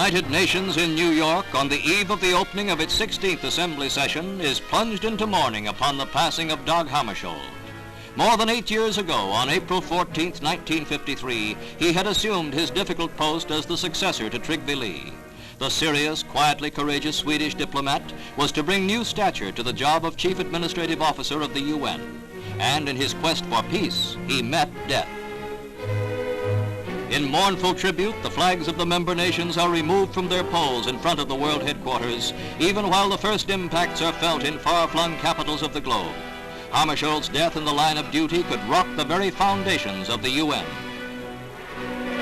United Nations in New York, on the eve of the opening of its 16th Assembly session, is plunged into mourning upon the passing of Dag Hammarskjöld. More than 8 years ago, on April 14, 1953, he had assumed his difficult post as the successor to Trygve Lie. The serious, quietly courageous Swedish diplomat was to bring new stature to the job of Chief Administrative Officer of the UN. And in his quest for peace, he met death. In mournful tribute, the flags of the member nations are removed from their poles in front of the world headquarters, even while the first impacts are felt in far-flung capitals of the globe. Hammarskjöld's death in the line of duty could rock the very foundations of the UN.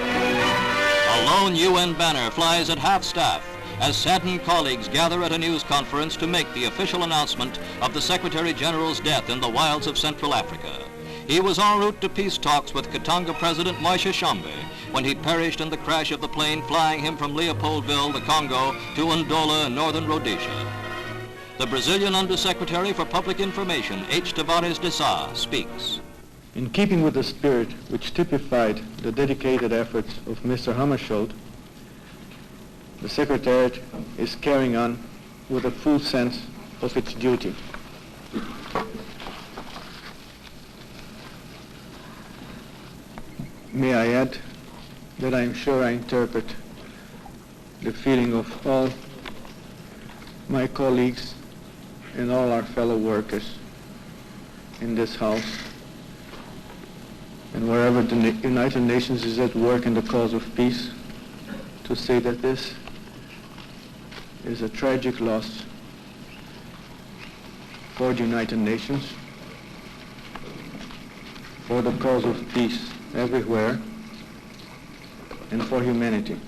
A lone UN banner flies at half-staff as saddened colleagues gather at a news conference to make the official announcement of the Secretary General's death in the wilds of Central Africa. He was en route to peace talks with Katanga President Moise Tshombe when he perished in the crash of the plane flying him from Leopoldville, the Congo, to Ndola in northern Rhodesia. The Brazilian Undersecretary for Public Information, H. Tavares de Sá, speaks. In keeping with the spirit which typified the dedicated efforts of Mr. Hammarskjöld, the Secretariat is carrying on with a full sense of its duty. May I add that I am sure I interpret the feeling of all my colleagues and all our fellow workers in this House and wherever the United Nations is at work in the cause of peace, to say that this is a tragic loss for the United Nations, for the cause of peace everywhere, and for humanity.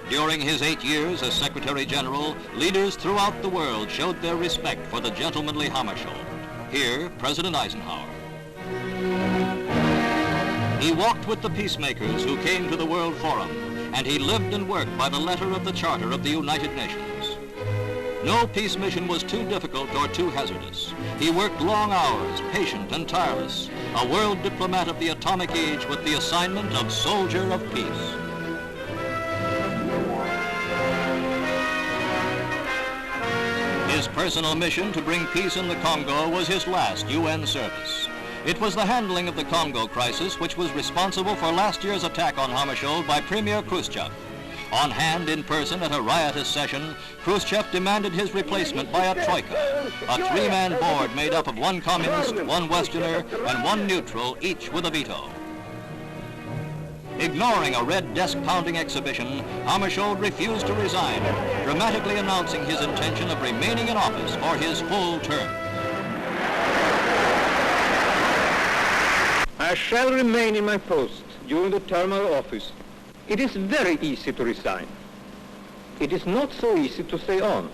During his 8 years as Secretary General, leaders throughout the world showed their respect for the gentlemanly Hammarskjöld. Here, President Eisenhower. He walked with the peacemakers who came to the World Forum, and he lived and worked by the letter of the Charter of the United Nations. No peace mission was too difficult or too hazardous. He worked long hours, patient and tireless, a world diplomat of the atomic age with the assignment of soldier of peace. His personal mission to bring peace in the Congo was his last UN service. It was the handling of the Congo crisis which was responsible for last year's attack on Hammarskjöld by Premier Khrushchev. On hand in person at a riotous session, Khrushchev demanded his replacement by a troika, a three-man board made up of one communist, one Westerner, and one neutral, each with a veto. Ignoring a red desk-pounding exhibition, Hammarskjöld refused to resign, dramatically announcing his intention of remaining in office for his full term. I shall remain in my post during the term of office. It is very easy to resign. It is not so easy to stay on.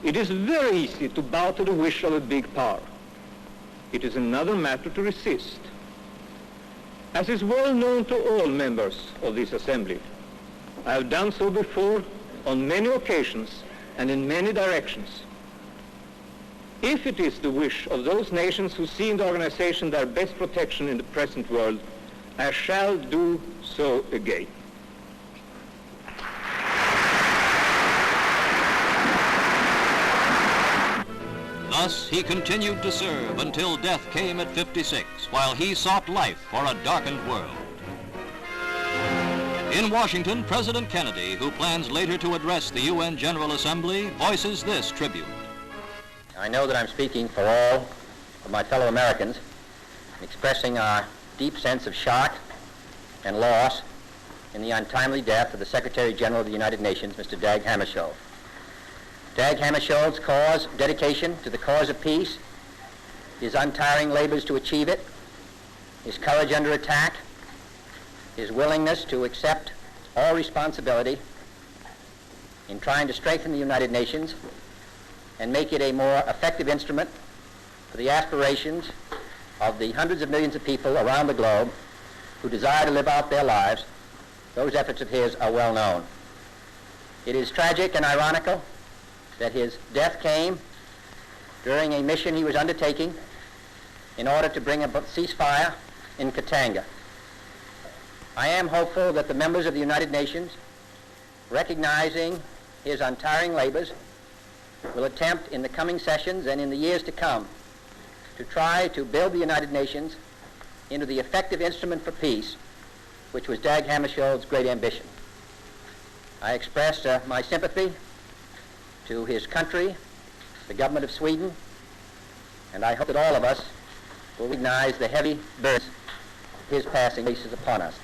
It is very easy to bow to the wish of a big power. It is another matter to resist. As is well known to all members of this assembly, I have done so before on many occasions and in many directions. If it is the wish of those nations who see in the organization their best protection in the present world, I shall do so again. Thus, he continued to serve until death came at 56, while he sought life for a darkened world. In Washington, President Kennedy, who plans later to address the UN General Assembly, voices this tribute. I know that I'm speaking for all of my fellow Americans in expressing our deep sense of shock and loss in the untimely death of the Secretary General of the United Nations, Mr. Dag Hammarskjöld. Dag Hammarskjöld's cause, dedication to the cause of peace, his untiring labors to achieve it, his courage under attack, his willingness to accept all responsibility in trying to strengthen the United Nations and make it a more effective instrument for the aspirations of the hundreds of millions of people around the globe who desire to live out their lives. Those efforts of his are well known. It is tragic and ironical that his death came during a mission he was undertaking in order to bring about ceasefire in Katanga. I am hopeful that the members of the United Nations, recognizing his untiring labors, will attempt in the coming sessions and in the years to come to try to build the United Nations into the effective instrument for peace, which was Dag Hammarskjöld's great ambition. I express my sympathy to his country, the government of Sweden, and I hope that all of us will recognize the heavy burden his passing places upon us.